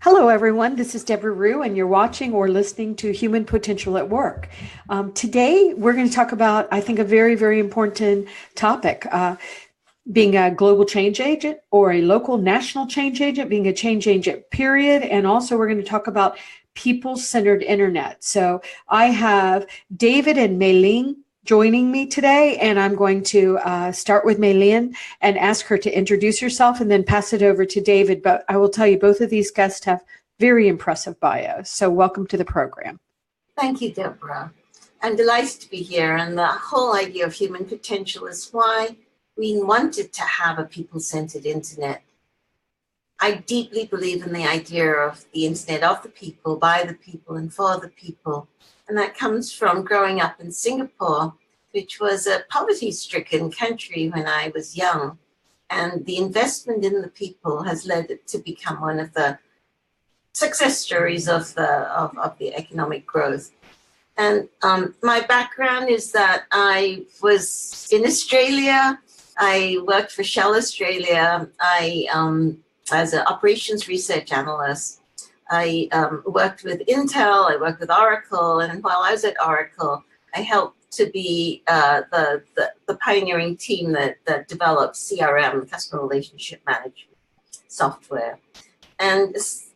Hello, everyone. This is Deborah Rue, and you're watching or listening to Human Potential at Work. Today, we're going to talk about, I think, a very, very important topic, being a global change agent or a local national change agent, being a change agent, period. And also, we're going to talk about people-centered internet. So I have David and Maylene joining me today, and I'm going to start with Maylene and ask her to introduce herself and then pass it over to David. But I will tell you, both of these guests have very impressive bios. So welcome to the program. Thank you, Deborah. I'm delighted to be here. And the whole idea of human potential is why we wanted to have a people-centered internet. I deeply believe in the idea of the internet of the people, by the people, and for the people. And that comes from growing up in Singapore, which was a poverty-stricken country when I was young. And the investment in the people has led it to become one of the success stories of the economic growth. And my background is that I was in Australia. I worked for Shell Australia. As an operations research analyst. I worked with Intel, I worked with Oracle, and while I was at Oracle, I helped to be the pioneering team that developed CRM, customer relationship management software. And so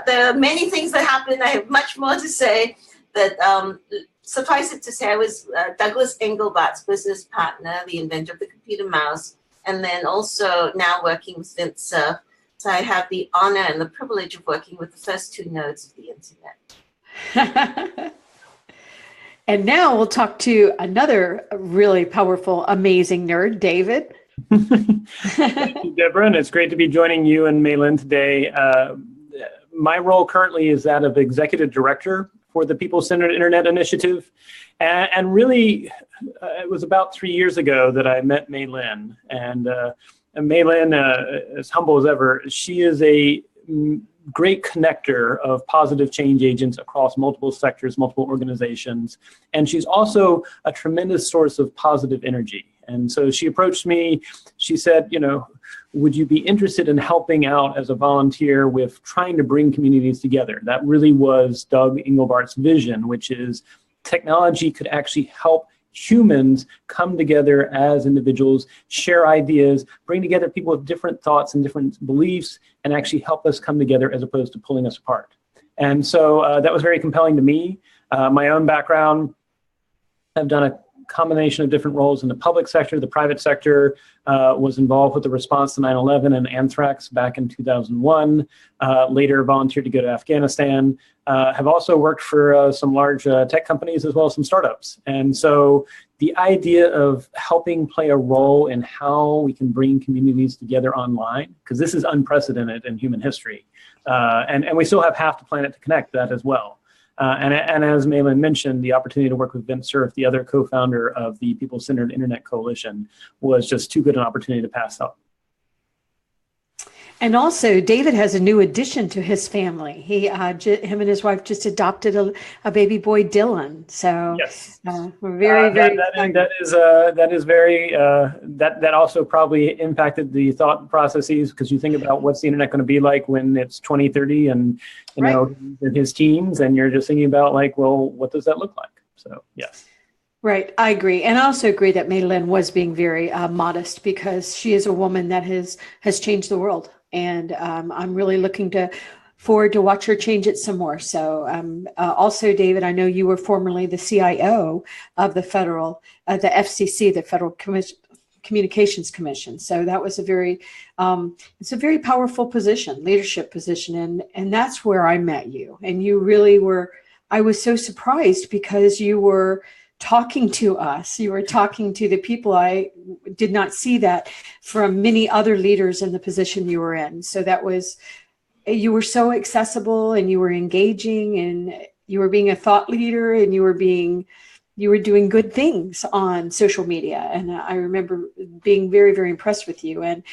there are many things that happened. I have much more to say, but suffice it to say, I was Douglas Engelbart's business partner, the inventor of the computer mouse, and then also now working with Vint Cerf. So I have the honor and the privilege of working with the first two nodes of the internet. And now we'll talk to another really powerful, amazing nerd, David. Thank you, Deborah, and it's great to be joining you and Maylin today. My role currently is that of Executive Director for the People-Centered Internet Initiative. And really, it was about 3 years ago that I met Maylin. And Maylin, as humble as ever, she is a great connector of positive change agents across multiple sectors, multiple organizations. And she's also a tremendous source of positive energy. And so she approached me, she said, would you be interested in helping out as a volunteer with trying to bring communities together? That really was Doug Engelbart's vision, which is technology could actually help humans come together as individuals, share ideas, bring together people with different thoughts and different beliefs, and actually help us come together as opposed to pulling us apart. And so that was very compelling to me. My own background, I've done a combination of different roles in the public sector, the private sector, was involved with the response to 9/11 and anthrax back in 2001, later volunteered to go to Afghanistan, have also worked for some large tech companies as well as some startups. And so the idea of helping play a role in how we can bring communities together online, because this is unprecedented in human history, and we still have half the planet to connect that as well. And as Maylin mentioned, the opportunity to work with Vint Cerf, the other co-founder of the People-Centered Internet Coalition, was just too good an opportunity to pass up. And also, David has a new addition to his family. Him and his wife just adopted a baby boy, Dylan. So yes. We're very that also probably impacted the thought processes, because you think about what's the internet going to be like when it's 2030 and in his teens, and you're just thinking about what does that look like? So yes. Right, I agree. And I also agree that Maylin was being very modest, because she is a woman that has changed the world. And I'm really looking forward to watch her change it some more. So also, David, I know you were formerly the CIO of the FCC, the Federal Communications Commission. So that was it's a very powerful position, leadership position. And that's where I met you. And you really were, I was so surprised, because you were talking to us. You were talking to the people. I did not see that from many other leaders in the position you were in. So you were so accessible, and you were engaging, and you were being a thought leader, and you were doing good things on social media. And I remember being very, very impressed with you, and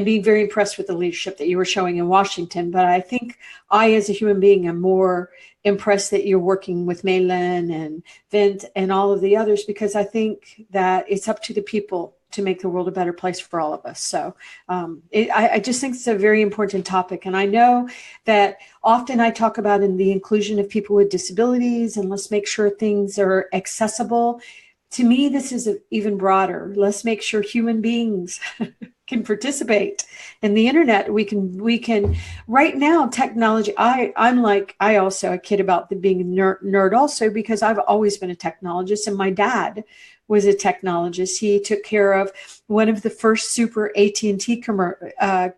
being very impressed with the leadership that you were showing in Washington. But I think I, as a human being, am more impressed that you're working with Maylin and Vint and all of the others, because I think that it's up to the people to make the world a better place for all of us. So I just think it's a very important topic. And I know that often I talk about in the inclusion of people with disabilities, and let's make sure things are accessible. To me, this is even broader. Let's make sure human beings can participate in the internet. We can right now, technology. I also a kid about being a nerd also, because I've always been a technologist, and my dad was a technologist. He took care of one of the first super AT&T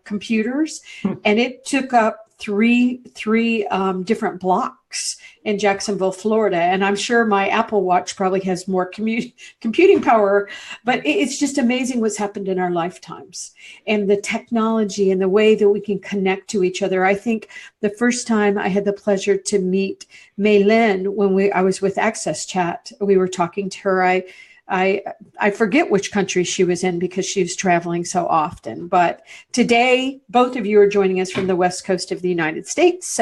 computers, and it took up three different blocks in Jacksonville, Florida. And I'm sure my Apple Watch probably has more computing power, but it's just amazing what's happened in our lifetimes, and the technology and the way that we can connect to each other. I think the first time I had the pleasure to meet Mei Lin, when I was with Access Chat, we were talking to her. I forget which country she was in because she was traveling so often. But today, both of you are joining us from the West Coast of the United States.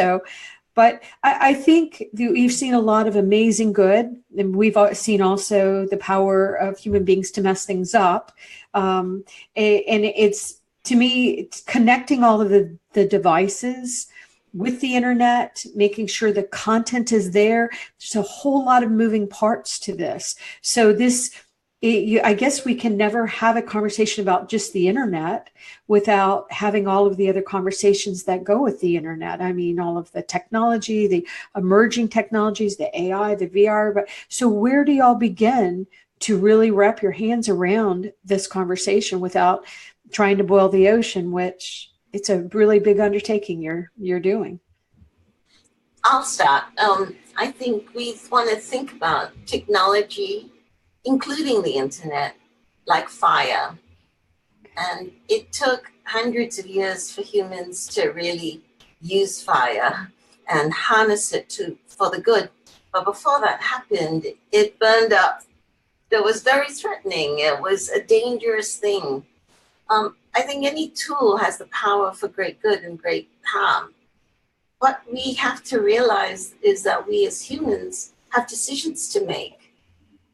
But I think you've seen a lot of amazing good, and we've seen also the power of human beings to mess things up. And it's, to me, it's connecting all of the devices with the internet, making sure the content is there. There's a whole lot of moving parts to this. So I guess we can never have a conversation about just the internet without having all of the other conversations that go with the internet. I mean, all of the technology, the emerging technologies, the AI, the VR. So where do y'all begin to really wrap your hands around this conversation without trying to boil the ocean, which it's a really big undertaking you're doing? I'll start. I think we want to think about technology, including the internet, like fire. And it took hundreds of years for humans to really use fire and harness it for the good. But before that happened, it burned up. It was very threatening. It was a dangerous thing. I think any tool has the power for great good and great harm. What we have to realize is that we as humans have decisions to make.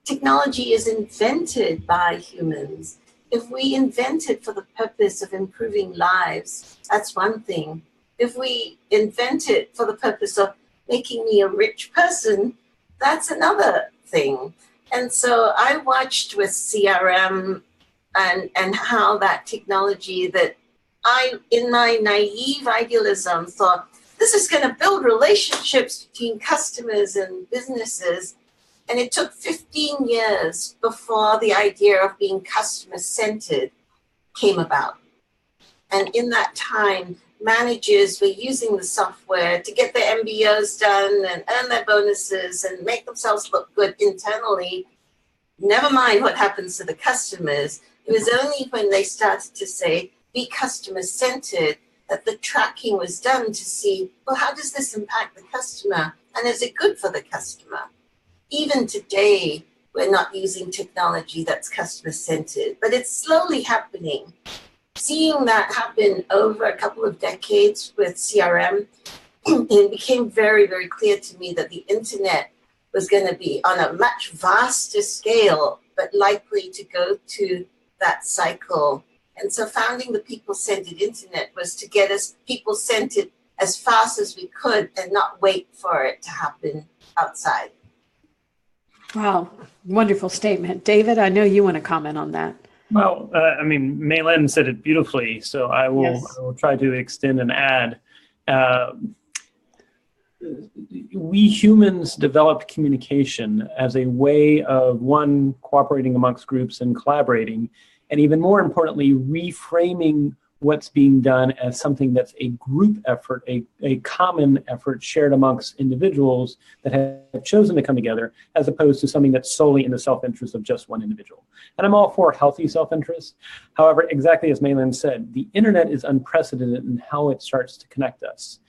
Technology is invented by humans. If we invent it for the purpose of improving lives, that's one thing. If we invent it for the purpose of making me a rich person, that's another thing. And so I watched with CRM and how that technology that I, in my naive idealism, thought this is going to build relationships between customers and businesses. And it took 15 years before the idea of being customer-centered came about. And in that time, managers were using the software to get their MBOs done and earn their bonuses and make themselves look good internally. Never mind what happens to the customers. It was only when they started to say, be customer-centered, that the tracking was done to see, well, how does this impact the customer? And is it good for the customer? Even today, we're not using technology that's customer-centered, but it's slowly happening. Seeing that happen over a couple of decades with CRM, it became very, very clear to me that the internet was going to be on a much vaster scale, but likely to go to that cycle. And so founding the people-centered internet was to get us people-centered as fast as we could and not wait for it to happen outside. Wow, wonderful statement. David, I know you want to comment on that. Well, I mean, Mei Lin said it beautifully, so I will, Yes. I will try to extend and add. We humans developed communication as a way of, one, cooperating amongst groups and collaborating, and even more importantly, reframing what's being done as something that's a group effort, a common effort shared amongst individuals that have chosen to come together, as opposed to something that's solely in the self-interest of just one individual. And I'm all for healthy self-interest. However, exactly as Mei Lin said, the internet is unprecedented in how it starts to connect us.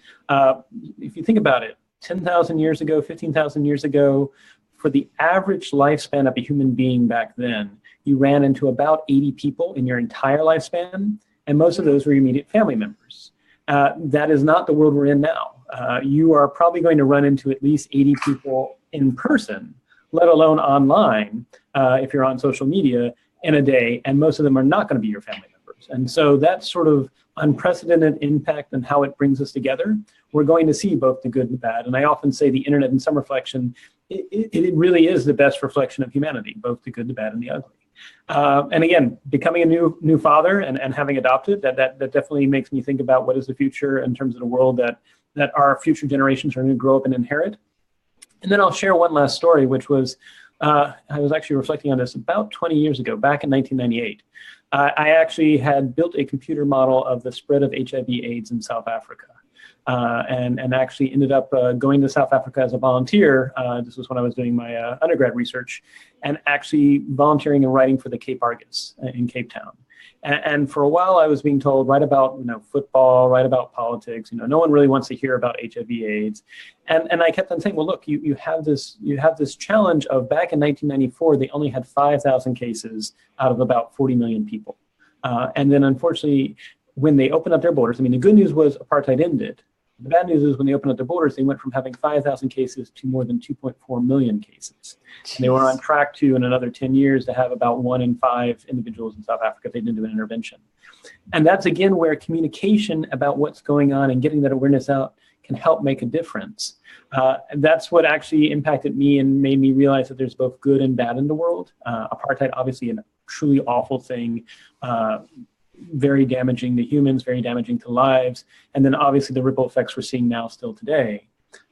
If you think about it, 10,000 years ago, 15,000 years ago, for the average lifespan of a human being back then, you ran into about 80 people in your entire lifespan, and most of those were your immediate family members. That is not the world we're in now. You are probably going to run into at least 80 people in person, let alone online, if you're on social media, in a day, and most of them are not going to be your family members. And so that sort of unprecedented impact and how it brings us together, we're going to see both the good and the bad. And I often say the internet, in some reflection, it really is the best reflection of humanity, both the good, the bad, and the ugly. And again, becoming a new father and having adopted, that definitely makes me think about what is the future in terms of the world that our future generations are going to grow up and inherit. And then I'll share one last story, which was, I was actually reflecting on this about 20 years ago, back in 1998. I actually had built a computer model of the spread of HIV/AIDS in South Africa. And actually ended up going to South Africa as a volunteer. This was when I was doing my undergrad research, and actually volunteering and writing for the Cape Argus in Cape Town. And for a while, I was being told, write about football, write about politics. No one really wants to hear about HIV/AIDS. And I kept on saying, well, look, you have this challenge of back in 1994, they only had 5,000 cases out of about 40 million people. And then unfortunately, when they opened up their borders, the good news was apartheid ended. The bad news is when they opened up their borders, they went from having 5,000 cases to more than 2.4 million cases. And they were on track to, in another 10 years, to have about 1 in 5 individuals in South Africa if they didn't do an intervention. And that's, again, where communication about what's going on and getting that awareness out can help make a difference. And that's what actually impacted me and made me realize that there's both good and bad in the world. Apartheid, obviously, a truly awful thing. Very damaging to humans, very damaging to lives, and then obviously the ripple effects we're seeing now still today.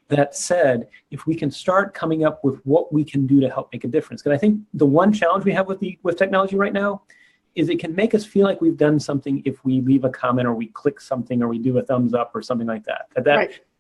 That said, if we can start coming up with what we can do to help make a difference, because I think the one challenge we have with technology right now is it can make us feel like we've done something if we leave a comment or we click something or we do a thumbs up or something like that.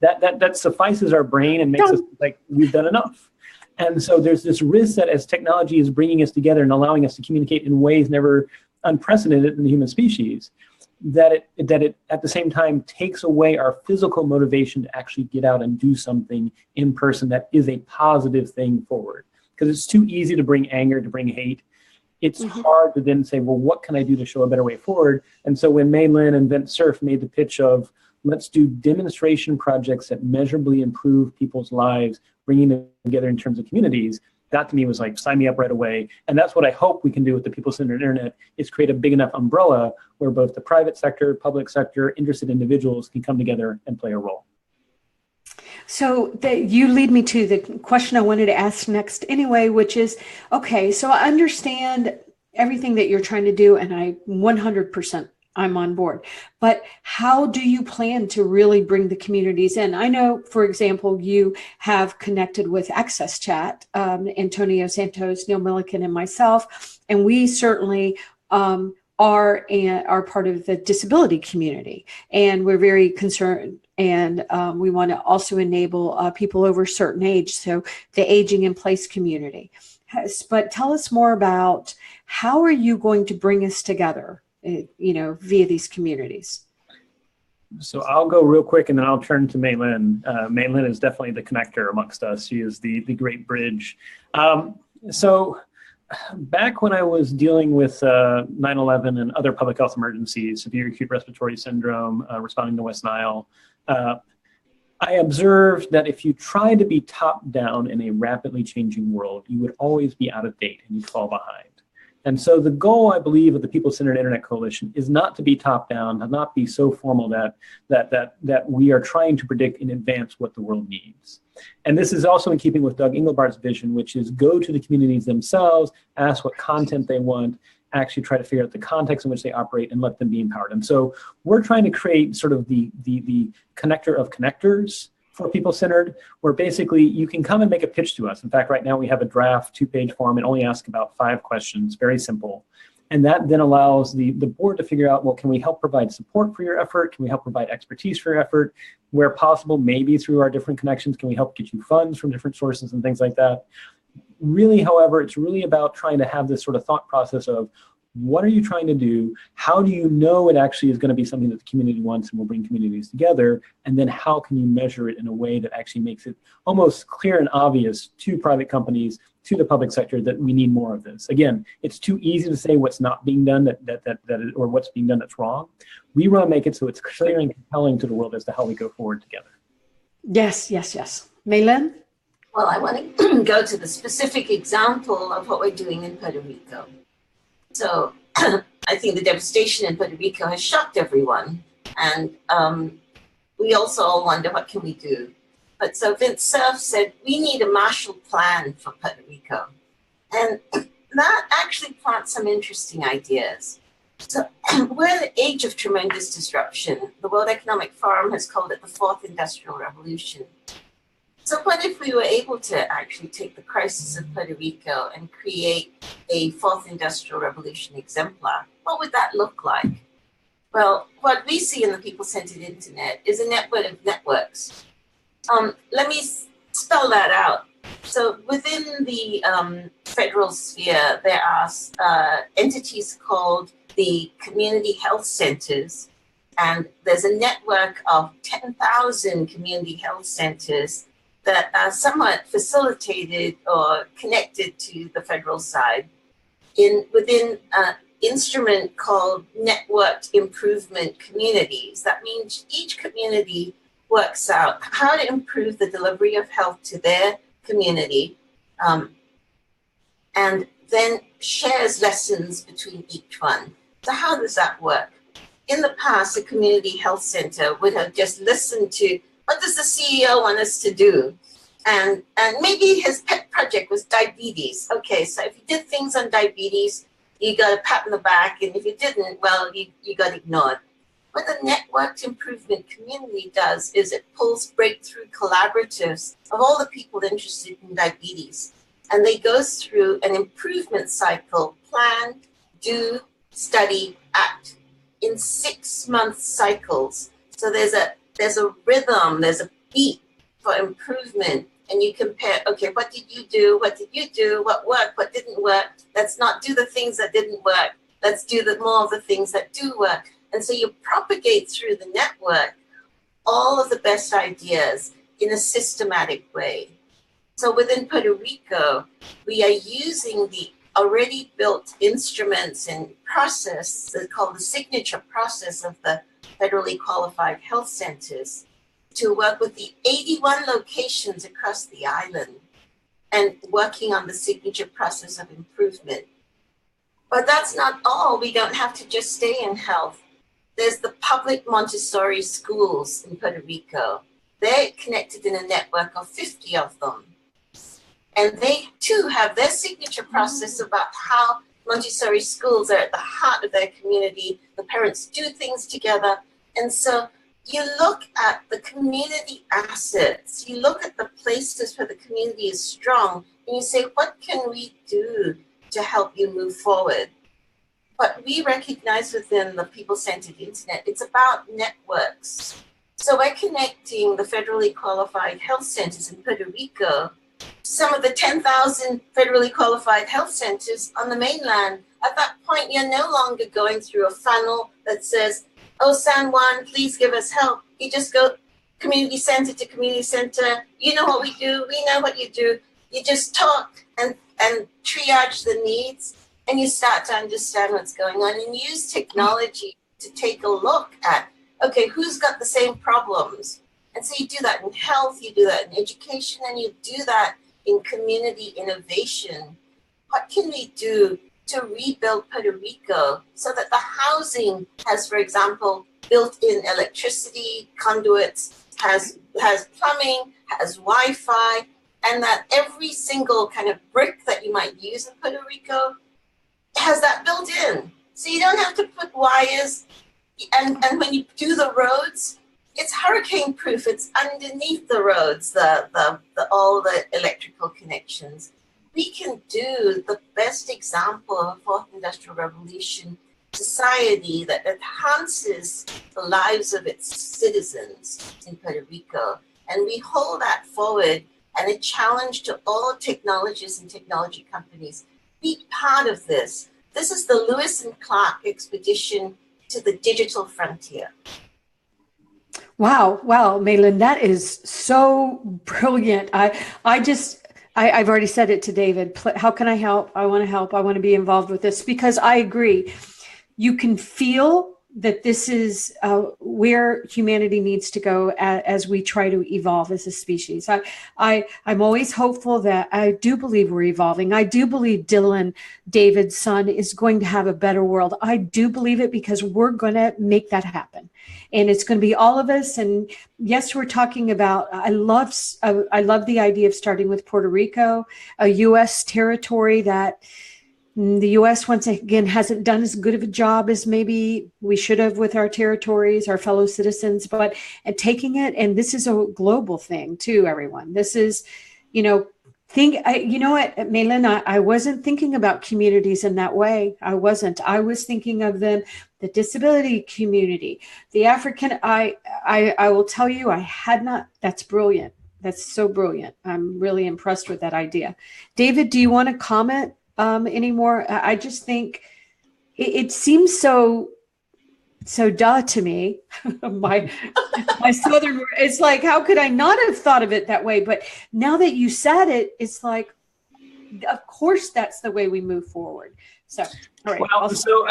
That suffices our brain and makes us like we've done enough. And so there's this risk that as technology is bringing us together and allowing us to communicate in ways never unprecedented in the human species, that it at the same time takes away our physical motivation to actually get out and do something in person that is a positive thing forward. Because it's too easy to bring anger, to bring hate. It's hard to then say, well, what can I do to show a better way forward? And so when Mei Lin and Vint Cerf made the pitch of, let's do demonstration projects that measurably improve people's lives, bringing them together in terms of communities, that to me was like, sign me up right away. And that's what I hope we can do with the People-Centered Internet, is create a big enough umbrella where both the private sector, public sector, interested individuals can come together and play a role. So you lead me to the question I wanted to ask next anyway, which is, okay, so I understand everything that you're trying to do, and I 100% I'm on board. But how do you plan to really bring the communities in? I know, for example, you have connected with Access Chat, Antonio Santos, Neil Milliken, and myself, and we certainly are part of the disability community, and we're very concerned. And we want to also enable people over a certain age, so the aging in place community. But tell us more about how are you going to bring us together, via these communities? So I'll go real quick and then I'll turn to Mei Lin. Mei Lin is definitely the connector amongst us. She is the great bridge. So back when I was dealing with 9/11 and other public health emergencies, severe acute respiratory syndrome, responding to West Nile, I observed that if you try to be top down in a rapidly changing world, you would always be out of date and you'd fall behind. And so the goal, I believe, of the People-Centered Internet Coalition is not to be top down, to not be so formal that we are trying to predict in advance what the world needs. And this is also in keeping with Doug Engelbart's vision, which is go to the communities themselves, ask what content they want, actually try to figure out the context in which they operate and let them be empowered. And so we're trying to create sort of the connector of connectors for People-Centered, where basically you can come and make a pitch to us. In fact, right now we have a draft 2-page form and only ask about 5 questions, very simple. And that then allows the board to figure out, well, can we help provide support for your effort? Can we help provide expertise for your effort? Where possible, maybe through our different connections, can we help get you funds from different sources and things like that? Really, however, it's really about trying to have this sort of thought process of, what are you trying to do? How do you know it actually is going to be something that the community wants and will bring communities together? And then how can you measure it in a way that actually makes it almost clear and obvious to private companies, to the public sector, that we need more of this? Again, it's too easy to say what's not being done or what's being done that's wrong. We want to make it so it's clear and compelling to the world as to how we go forward together. Yes. Mei Lin? Well, I want to go to the specific example of what we're doing in Puerto Rico. So I think the devastation in Puerto Rico has shocked everyone. And we also all wonder, what can we do? But so Vince Cerf said, we need a Marshall Plan for Puerto Rico. And that actually plants some interesting ideas. So we're in the age of tremendous disruption. The World Economic Forum has called it the fourth industrial revolution. So what if we were able to actually take the crisis of Puerto Rico and create a fourth industrial revolution exemplar? What would that look like? Well, what we see in the people-centered internet is a network of networks. Let me spell that out. So within the federal sphere, there are entities called the community health centers, and there's a network of 10,000 community health centers that are somewhat facilitated or connected to the federal side within an instrument called networked improvement communities. That means each community works out how to improve the delivery of health to their community, and then shares lessons between each one. So how does that work? In the past, a community health center would have just listened to, what does the CEO want us to do? And maybe his pet project was diabetes. Okay, so if you did things on diabetes, you got a pat on the back, and if you didn't, well, you got ignored. What the networked improvement community does is it pulls breakthrough collaboratives of all the people interested in diabetes. And they go through an improvement cycle, plan, do, study, act, in 6-month cycles. So there's a rhythm, there's a beat for improvement. And you compare, okay, what did you do? What did you do? What worked? What didn't work? Let's not do the things that didn't work. Let's do more of the things that do work. And so you propagate through the network all of the best ideas in a systematic way. So within Puerto Rico, we are using the already built instruments and process that's called the signature process of the federally qualified health centers to work with the 81 locations across the island and working on the signature process of improvement. But that's not all. We don't have to just stay in health. There's the public Montessori schools in Puerto Rico. They're connected in a network of 50 of them. And they too have their signature process about how Montessori schools are at the heart of their community. The parents do things together. And so you look at the community assets, you look at the places where the community is strong, and you say, what can we do to help you move forward? But we recognize within the people-centered internet, it's about networks. So by connecting the federally qualified health centers in Puerto Rico, some of the 10,000 federally qualified health centers on the mainland, at that point, you're no longer going through a funnel that says, oh, San Juan, please give us help. You just go community center to community center. You know what we do. We know what you do. You just talk and triage the needs, and you start to understand what's going on and use technology to take a look at, okay, who's got the same problems? And so you do that in health, you do that in education, and you do that in community innovation. What can we do to rebuild Puerto Rico so that the housing has, for example, built-in electricity, conduits, has plumbing, has Wi-Fi, and that every single kind of brick that you might use in Puerto Rico has that built in. So you don't have to put wires, and when you do the roads, it's hurricane proof. It's underneath the roads, all the electrical connections. We can do the best example of a fourth industrial revolution society that enhances the lives of its citizens in Puerto Rico. And we hold that forward, and a challenge to all technologists and technology companies. Be part of this. This is the Lewis and Clark expedition to the digital frontier. Wow, Malin, that is so brilliant. I've already said it to David. How can I help? I want to help. I want to be involved with this, because I agree. You can feel that this is where humanity needs to go as we try to evolve as a species. I'm always hopeful that I do believe we're evolving. I do believe Dylan, David's son, is going to have a better world. I do believe it because we're going to make that happen. And it's going to be all of us. And yes, we're talking about, I love the idea of starting with Puerto Rico, a U.S. territory that the U.S. once again hasn't done as good of a job as maybe we should have with our territories, our fellow citizens, but taking it, and this is a global thing too, everyone. This is, you know what, Malin, I wasn't thinking about communities in that way. I wasn't. I was thinking of them, the disability community, the African. I will tell you, I had not. That's brilliant. That's so brilliant. I'm really impressed with that idea. David, do you want to comment anymore? I just think it seems so duh to me. my southern, it's like, how could I not have thought of it that way? But now that you said it, it's like, of course, that's the way we move forward. So, all right. Well, so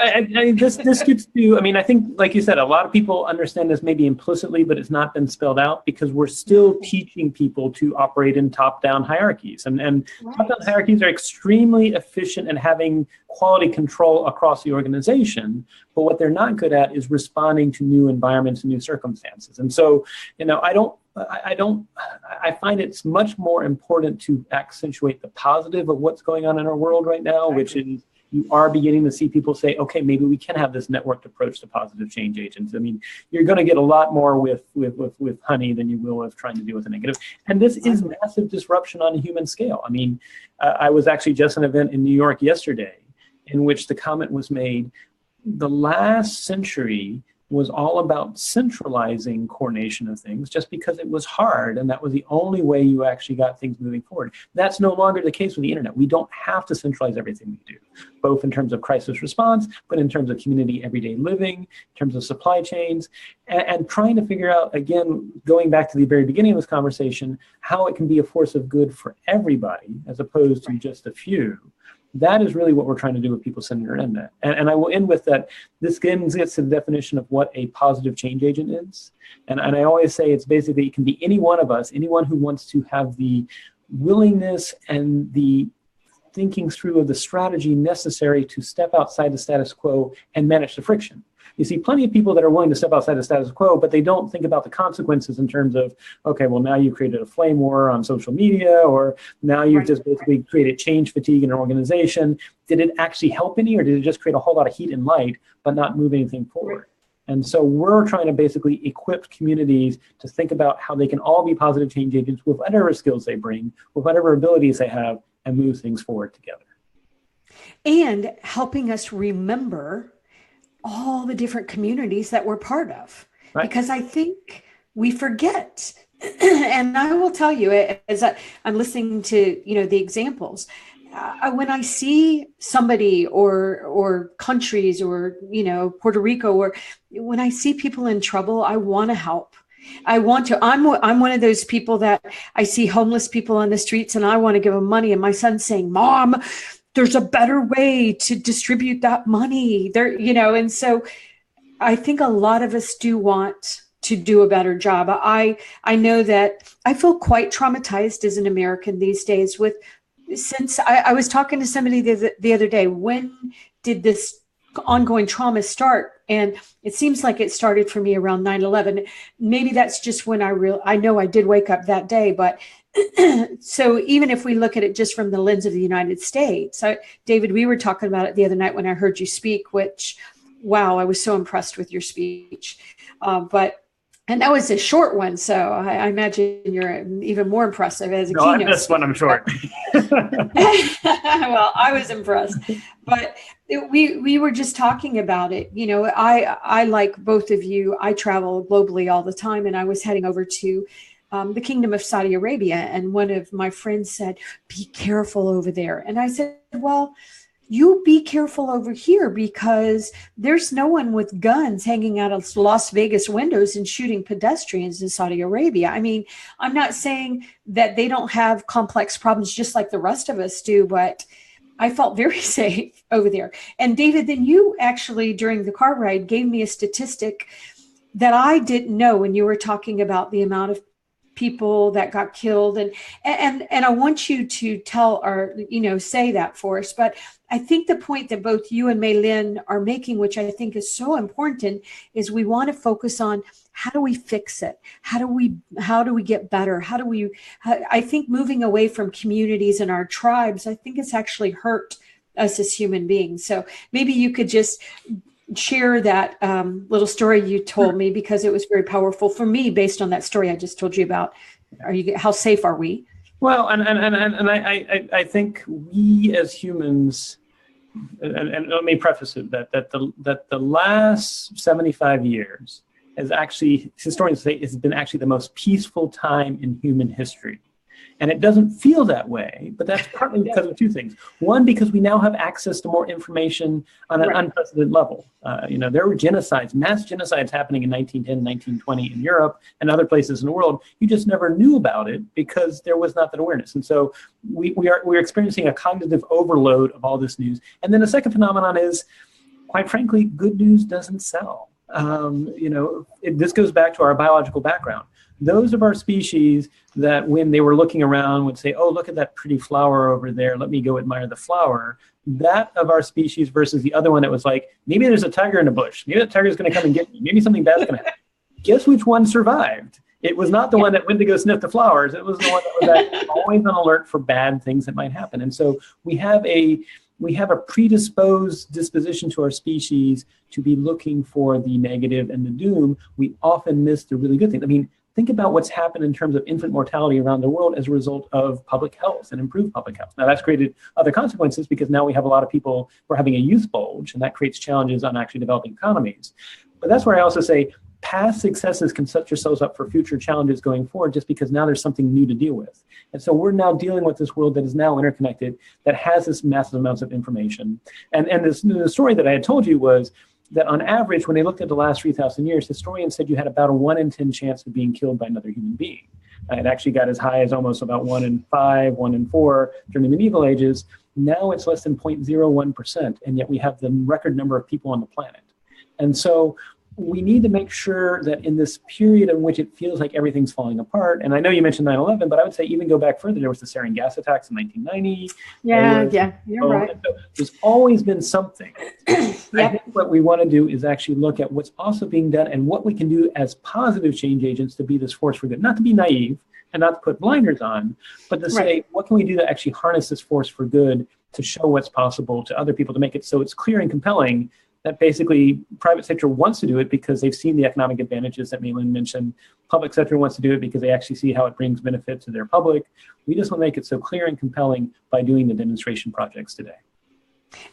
this gets to, I think, like you said, a lot of people understand this maybe implicitly, but it's not been spelled out because we're still teaching people to operate in top-down hierarchies. And top-down hierarchies are extremely efficient in having quality control across the organization. But what they're not good at is responding to new environments and new circumstances. And so, I find it's much more important to accentuate the positive of what's going on in our world right now, which is you are beginning to see people say, okay, maybe we can have this networked approach to positive change agents. You're going to get a lot more with honey than you will with trying to deal with the negative. And this is massive disruption on a human scale. I was actually just at an event in New York yesterday in which the comment was made, the last century was all about centralizing coordination of things just because it was hard and that was the only way you actually got things moving forward. That's no longer the case with the internet. We don't have to centralize everything we do, both in terms of crisis response, but in terms of community everyday living, in terms of supply chains, and trying to figure out, again, going back to the very beginning of this conversation, how it can be a force of good for everybody as opposed to just a few. That is really what we're trying to do with people-centered internet. And I will end with that. This gets to the definition of what a positive change agent is. And I always say it's basically, it can be any one of us, anyone who wants to have the willingness and the thinking through of the strategy necessary to step outside the status quo and manage the friction. You see plenty of people that are willing to step outside the status quo, but they don't think about the consequences in terms of, okay, well, now you've created a flame war on social media, or now you've just basically created change fatigue in an organization. Did it actually help any, or did it just create a whole lot of heat and light, but not move anything forward? And so we're trying to basically equip communities to think about how they can all be positive change agents with whatever skills they bring, with whatever abilities they have, and move things forward together. And helping us remember all the different communities that we're part of, because I think we forget. And I will tell you, as I'm listening to, the examples, when I see somebody or countries or, Puerto Rico, or when I see people in trouble, I want to help. I'm one of those people that I see homeless people on the streets and I want to give them money. And my son's saying, Mom, there's a better way to distribute that money there, and so I think a lot of us do want to do a better job. I know that I feel quite traumatized as an American these days since I was talking to somebody the other day, when did this ongoing trauma start? And it seems like it started for me around 9/11. Maybe that's just when I know I did wake up that day, but so even if we look at it just from the lens of the United States, David, we were talking about it the other night when I heard you speak, which, wow, I was so impressed with your speech. And that was a short one, so I imagine you're even more impressive as a keynote. No, this one I'm short. Well, I was impressed, but we were just talking about it. I like both of you. I travel globally all the time, and I was heading over to the Kingdom of Saudi Arabia, and one of my friends said, "Be careful over there," and I said, "Well, you be careful over here, because there's no one with guns hanging out of Las Vegas windows and shooting pedestrians in Saudi Arabia." I'm not saying that they don't have complex problems just like the rest of us do, but I felt very safe over there. And David, then you actually during the car ride gave me a statistic that I didn't know when you were talking about the amount of people that got killed, and I want you to tell or say that for us. But I think the point that both you and Maylin are making, which I think is so important, is we want to focus on how do we fix it? How do we get better? I think moving away from communities and our tribes, I think it's actually hurt us as human beings. So maybe you could just share that little story you told me, because it was very powerful for me based on that story I just told you about. How safe are we? Well, and I think we as humans, and let me preface it that the last 75 years has actually, historians say, has been actually the most peaceful time in human history. And it doesn't feel that way, but that's partly because of two things. One, because we now have access to more information on an unprecedented level. There were genocides, mass genocides happening in 1910, 1920 in Europe and other places in the world. You just never knew about it because there was not that awareness. And so we're experiencing a cognitive overload of all this news. And then the second phenomenon is, quite frankly, good news doesn't sell. This goes back to our biological background. Those of our species that when they were looking around would say, oh, look at that pretty flower over there, let me go admire the flower. That of our species versus the other one that was like, maybe there's a tiger in the bush. Maybe that tiger's going to come and get me. Maybe something bad's going to happen. Guess which one survived? It was not the one that went to go sniff the flowers. It was the one that was always on alert for bad things that might happen. And so we have a predisposed disposition to our species to be looking for the negative and the doom. We often miss the really good things. I mean, think about what's happened in terms of infant mortality around the world as a result of public health and improved public health. Now, that's created other consequences because now we have a lot of people who are having a youth bulge, and that creates challenges on actually developing economies. But that's where I also say past successes can set yourselves up for future challenges going forward, just because now there's something new to deal with. And so we're now dealing with this world that is now interconnected, that has this massive amounts of information. And the story that I had told you was that on average, when they looked at the last 3,000 years, historians said you had about a 1 in 10 chance of being killed by another human being. It actually got as high as almost about 1 in 5, 1 in 4 during the medieval ages. Now it's less than 0.01%, and yet we have the record number of people on the planet. And so we need to make sure that in this period in which it feels like everything's falling apart, and I know you mentioned 9/11, but I would say even go back further, there was the sarin gas attacks in 1990. You're right. So there's always been something. I think what we want to do is actually look at what's also being done and what we can do as positive change agents to be this force for good. Not to be naive and not to put blinders on, but to say, what can we do to actually harness this force for good, to show what's possible to other people, to make it so it's clear and compelling that basically private sector wants to do it because they've seen the economic advantages that Maylin mentioned. Public sector wants to do it because they actually see how it brings benefit to their public. We just want to make it so clear and compelling by doing the demonstration projects today.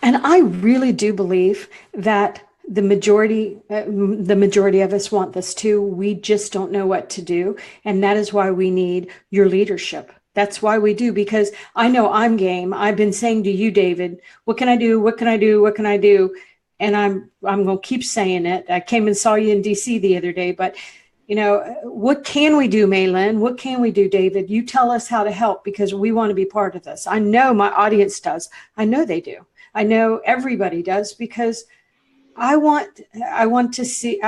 And I really do believe that the majority of us want this too. We just don't know what to do. And that is why we need your leadership. That's why we do, because I know I'm game. I've been saying to you, David, what can I do? What can I do? What can I do? And I'm going to keep saying it. I came and saw you in DC the other day, but what can we do, Maylin? What can we do, David? You tell us how to help, because we want to be part of this. I know my audience does. I know they do. I know everybody does, because I want to see,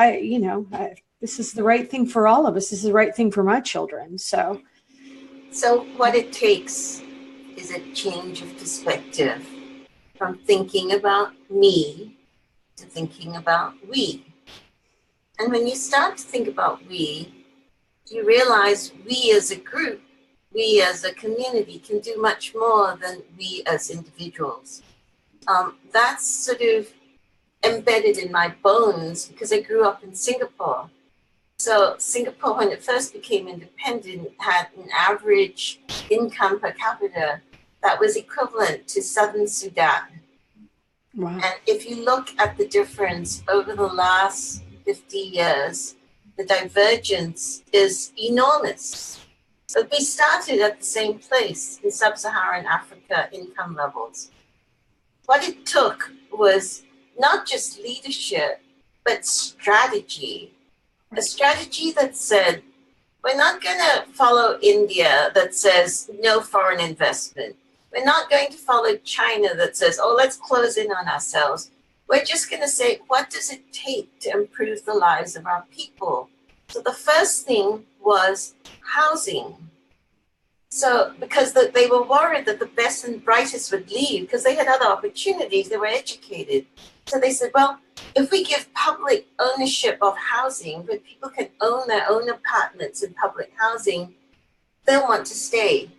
this is the right thing for all of us. This is the right thing for my children. So what it takes is a change of perspective from thinking about me to thinking about we. And when you start to think about we, you realize we as a group, we as a community can do much more than we as individuals. That's sort of embedded in my bones because I grew up in Singapore. So Singapore, when it first became independent, had an average income per capita that was equivalent to Southern Sudan. Wow. And if you look at the difference over the last 50 years, the divergence is enormous. But we started at the same place in sub-Saharan Africa income levels. What it took was not just leadership, but strategy. A strategy that said, we're not going to follow India that says no foreign investment. We're not going to follow China that says, oh, let's close in on ourselves. We're just going to say, what does it take to improve the lives of our people? So the first thing was housing. So because they were worried that the best and brightest would leave because they had other opportunities, they were educated. So they said, well, if we give public ownership of housing, where people can own their own apartments in public housing, they'll want to stay.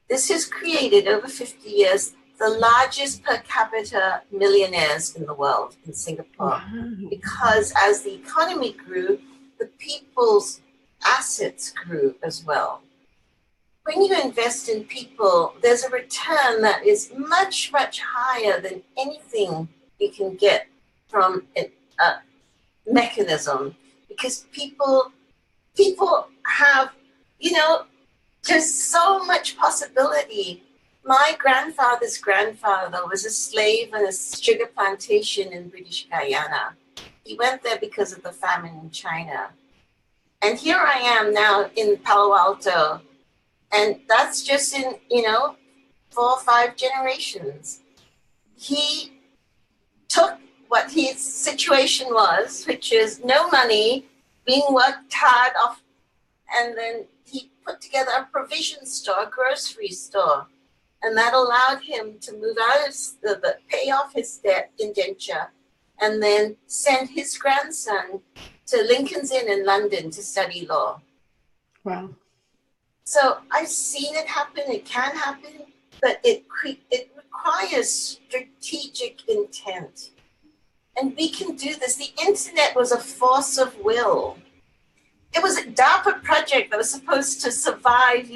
This has created over 50 years the largest per capita millionaires in the world in Singapore. Wow. Because as the economy grew, the people's assets grew as well. When you invest in people, there's a return that is much, much higher than anything you can get from a mechanism, because people have, just so much possibility. My grandfather's grandfather was a slave on a sugar plantation in British Guyana. He went there because of the famine in China. And here I am now in Palo Alto. And that's just in, 4 or 5 generations. He took what his situation was, which is no money, being worked hard off, and then he put together a provision store, a grocery store. And that allowed him to move out of pay off his debt indenture, and then send his grandson to Lincoln's Inn in London to study law. Wow. So I've seen it happen, it can happen, but it requires strategic intent. And we can do this. The internet was a force of will. It was a DARPA project that was supposed to survive,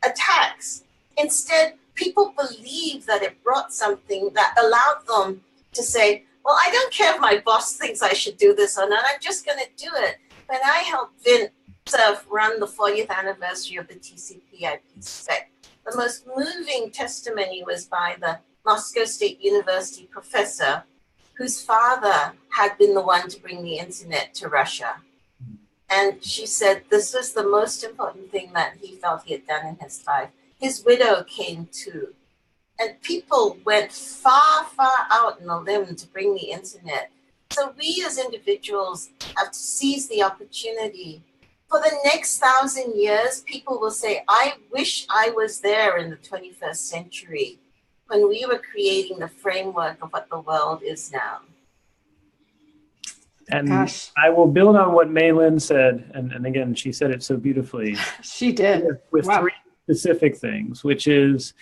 attacks. Instead, people believed that it brought something that allowed them to say, well, I don't care if my boss thinks I should do this or not, I'm just going to do it. When I helped Vint run the 40th anniversary of the TCP/IP spec, the most moving testimony was by the Moscow State University professor whose father had been the one to bring the internet to Russia. And she said this was the most important thing that he felt he had done in his life. His widow came too. And people went far, far out on a limb to bring the internet. So we as individuals have to seize the opportunity. For the next 1,000 years, people will say, I wish I was there in the 21st century when we were creating the framework of what the world is now. And Gosh. I will build on what May-Lin said, and again, she said it so beautifully. She did. With Wow. 3 specific things, which is,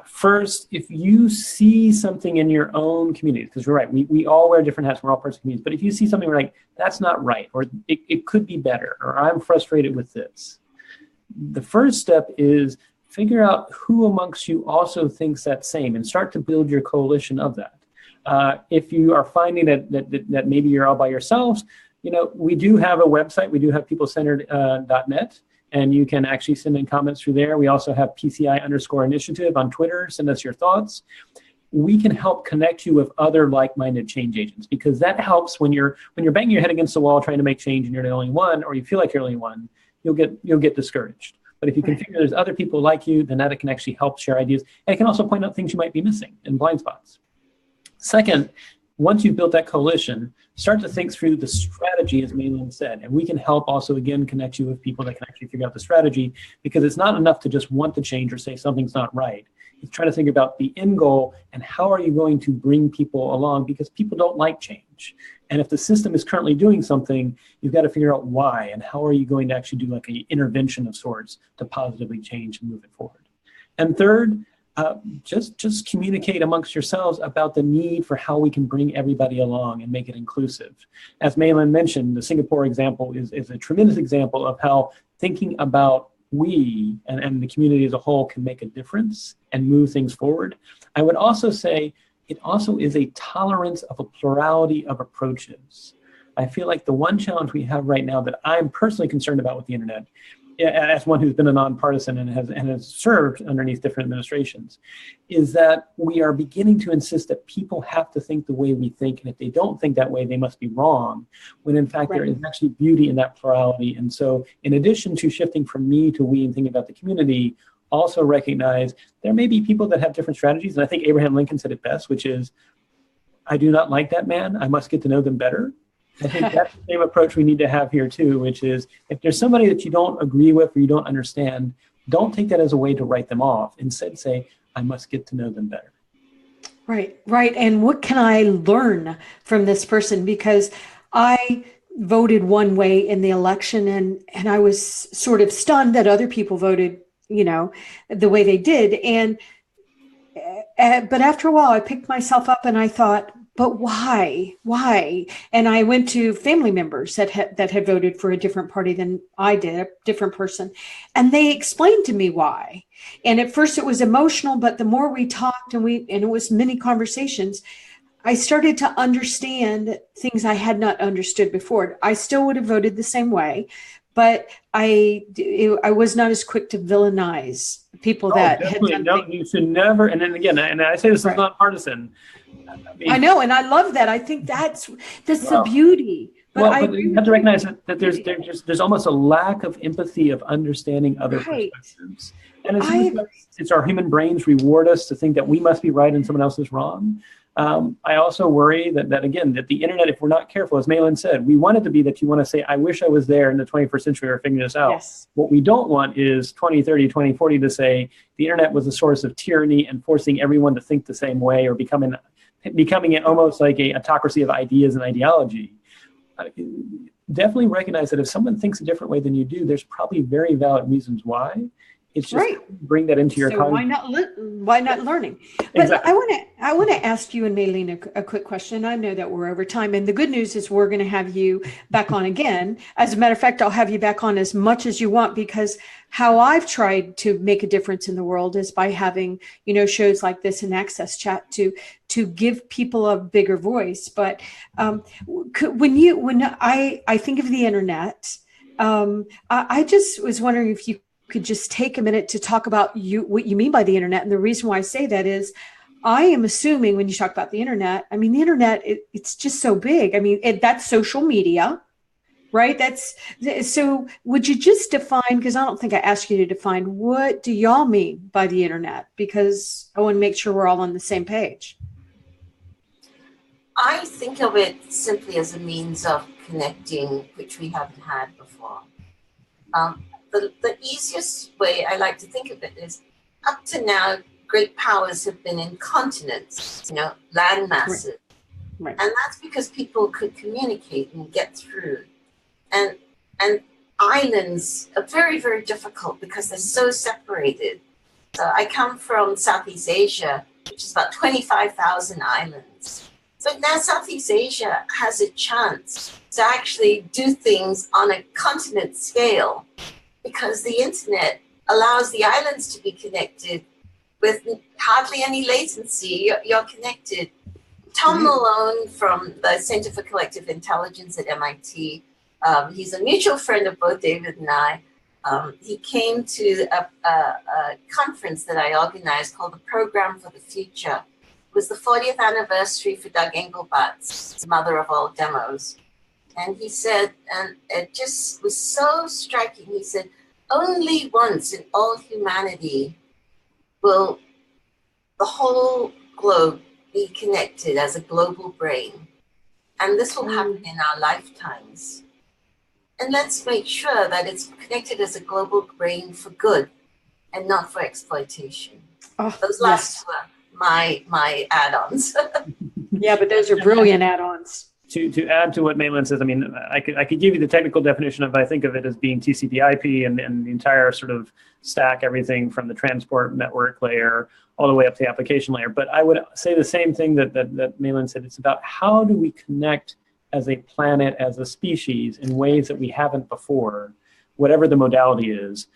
first, if you see something in your own community, because you're right, we all wear different hats, we're all parts of communities, but if you see something where like, that's not right, or it could be better, or I'm frustrated with this, the first step is figure out who amongst you also thinks that same and start to build your coalition of that. If you are finding that maybe you're all by yourselves, we do have a website, we do have peoplecentered.net. And you can actually send in comments through there. We also have PCI_initiative on Twitter. Send us your thoughts. We can help connect you with other like-minded change agents, because that helps when you're banging your head against the wall trying to make change and you're the only one, or you feel like you're the only one, you'll get discouraged. But if you can figure there's other people like you, then that can actually help share ideas. And it can also point out things you might be missing and blind spots. Second, once you've built that coalition, start to think through the strategy, as May-Lin said, and we can help also, again, connect you with people that can actually figure out the strategy, because it's not enough to just want to change or say something's not right. It's trying to think about the end goal and how are you going to bring people along, because people don't like change. And if the system is currently doing something, you've got to figure out why, and how are you going to actually do like an intervention of sorts to positively change and move it forward. And third, just communicate amongst yourselves about the need for how we can bring everybody along and make it inclusive. As May-Lin mentioned, the Singapore example is a tremendous example of how thinking about we and the community as a whole can make a difference and move things forward. I would also say it also is a tolerance of a plurality of approaches. I feel like the one challenge we have right now that I'm personally concerned about with the internet, as one who's been a nonpartisan and has served underneath different administrations, is that we are beginning to insist that people have to think the way we think, and if they don't think that way, they must be wrong, when in fact there is actually beauty in that plurality. And so in addition to shifting from me to we and thinking about the community, also recognize there may be people that have different strategies. And I think Abraham Lincoln said it best, which is, I do not like that man. I must get to know them better. I think that's the same approach we need to have here too, which is if there's somebody that you don't agree with or you don't understand, don't take that as a way to write them off. Instead, say, I must get to know them better. Right, right. And what can I learn from this person? Because I voted one way in the election, and I was sort of stunned that other people voted, the way they did. And but after a while, I picked myself up and I thought, but why? Why? And I went to family members that had voted for a different party than I did, a different person. And they explained to me why. And at first it was emotional, but the more we talked and it was many conversations, I started to understand things I had not understood before. I still would have voted the same way, but I was not as quick to villainize people that had done no, you should never. And then again, and I say this is not partisan. I know, and I love that. I think that's the beauty. But you have to recognize that there's almost a lack of empathy of understanding other perspectives. And it's our human brains reward us to think that we must be right and someone else is wrong. I also worry that the internet, if we're not careful, as Malin said, we want it to be that you want to say, I wish I was there in the 21st century or figuring this out. Yes. What we don't want is 2030, 2040 to say the internet was a source of tyranny and forcing everyone to think the same way or becoming it almost like a autocracy of ideas and ideology. Definitely recognize that if someone thinks a different way than you do, there's probably very valid reasons why. It's just bring that into your why not learning? But exactly. I want to ask you and Maylene a quick question. I know that we're over time, and the good news is we're going to have you back on again. As a matter of fact, I'll have you back on as much as you want, because how I've tried to make a difference in the world is by having shows like this and Access Chat to give people a bigger voice. But when I think of the internet, I just was wondering if you could just take a minute to talk about what you mean by the internet. And the reason why I say that is I am assuming when you talk about the internet, I mean, the internet, it's just so big. I mean, that's social media, right? So would you just define, because I don't think I asked you to define, what do y'all mean by the internet? Because I want to make sure we're all on the same page. I think of it simply as a means of connecting, which we haven't had before. The easiest way I like to think of it is, up to now, great powers have been in continents, land masses. Right. And that's because people could communicate and get through. And islands are very, very difficult because they're so separated. So I come from Southeast Asia, which is about 25,000 islands. So now Southeast Asia has a chance to actually do things on a continent scale, because the internet allows the islands to be connected with hardly any latency. You're connected. Tom Malone from the Center for Collective Intelligence at MIT, he's a mutual friend of both David and I. He came to a conference that I organized called the Program for the Future. It was the 40th anniversary for Doug Engelbart's Mother of All Demos. And he said, and it just was so striking, he said, only once in all humanity will the whole globe be connected as a global brain. And this will happen in our lifetimes. And let's make sure that it's connected as a global brain for good and not for exploitation. Those last two are my add-ons. Yeah, but those are brilliant add-ons. To add to what Malin says, I mean, I could give you the technical definition of, I think of it as being TCP/IP and the entire sort of stack, everything from the transport network layer all the way up to the application layer. But I would say the same thing that Malin said. It's about how do we connect as a planet, as a species, in ways that we haven't before, whatever the modality is.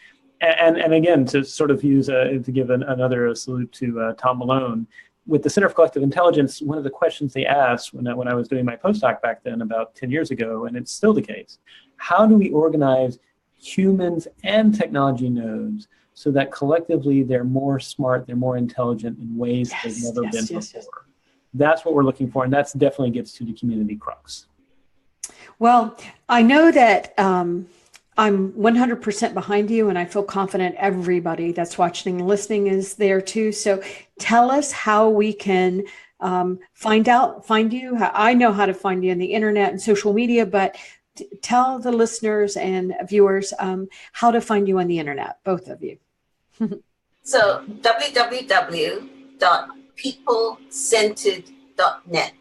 And again, to sort of to give another salute to Tom Malone, with the Center for Collective Intelligence, one of the questions they asked when I was doing my postdoc back then about 10 years ago, and it's still the case, how do we organize humans and technology nodes so that collectively they're more smart, they're more intelligent in ways they've never been before? Yes. That's what we're looking for, and that definitely gets to the community crux. Well, I know that I'm 100% behind you, and I feel confident everybody that's watching and listening is there too. So tell us how we can find you. I know how to find you on the internet and social media, but tell the listeners and viewers how to find you on the internet, both of you. So www.peoplecentered.net.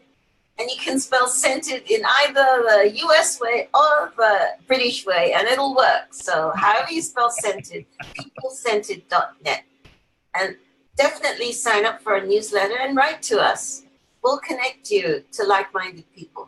And you can spell centered in either the US way or the British way, and it'll work. So however you spell centered, peoplecentered.net. And definitely sign up for a newsletter and write to us. We'll connect you to like-minded people.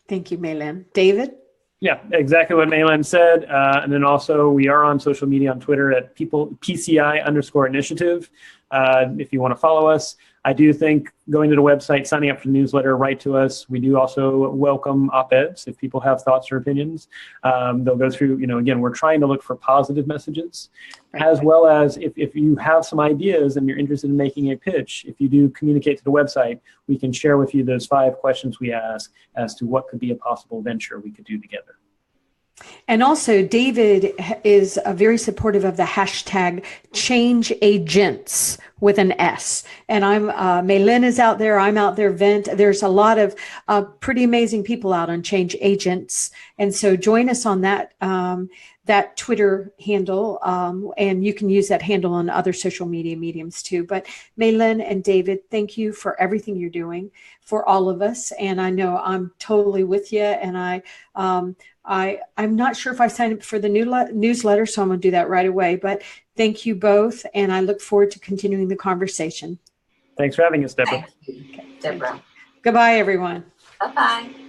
Thank you, May-Lyn. David? Yeah, exactly what May-Lyn said. And then also we are on social media on Twitter at PCI_initiative. If you want to follow us. I do think going to the website, signing up for the newsletter, write to us. We do also welcome op-eds if people have thoughts or opinions. They'll go through, again, we're trying to look for positive messages, as well as if you have some ideas and you're interested in making a pitch, if you do communicate to the website, we can share with you those 5 questions we ask as to what could be a possible venture we could do together. And also, David is very supportive of the hashtag Change Agents with an S. And May-Lyn is out there. I'm out there. There's a lot of pretty amazing people out on Change Agents. And so join us on that Twitter handle. And you can use that handle on other social media mediums too. But May-Lyn and David, thank you for everything you're doing for all of us. And I know I'm totally with you. And I'm not sure if I signed up for the newsletter, so I'm going to do that right away. But thank you both, and I look forward to continuing the conversation. Thanks for having us, Deborah. Thank you, Deborah. Goodbye, everyone. Bye-bye.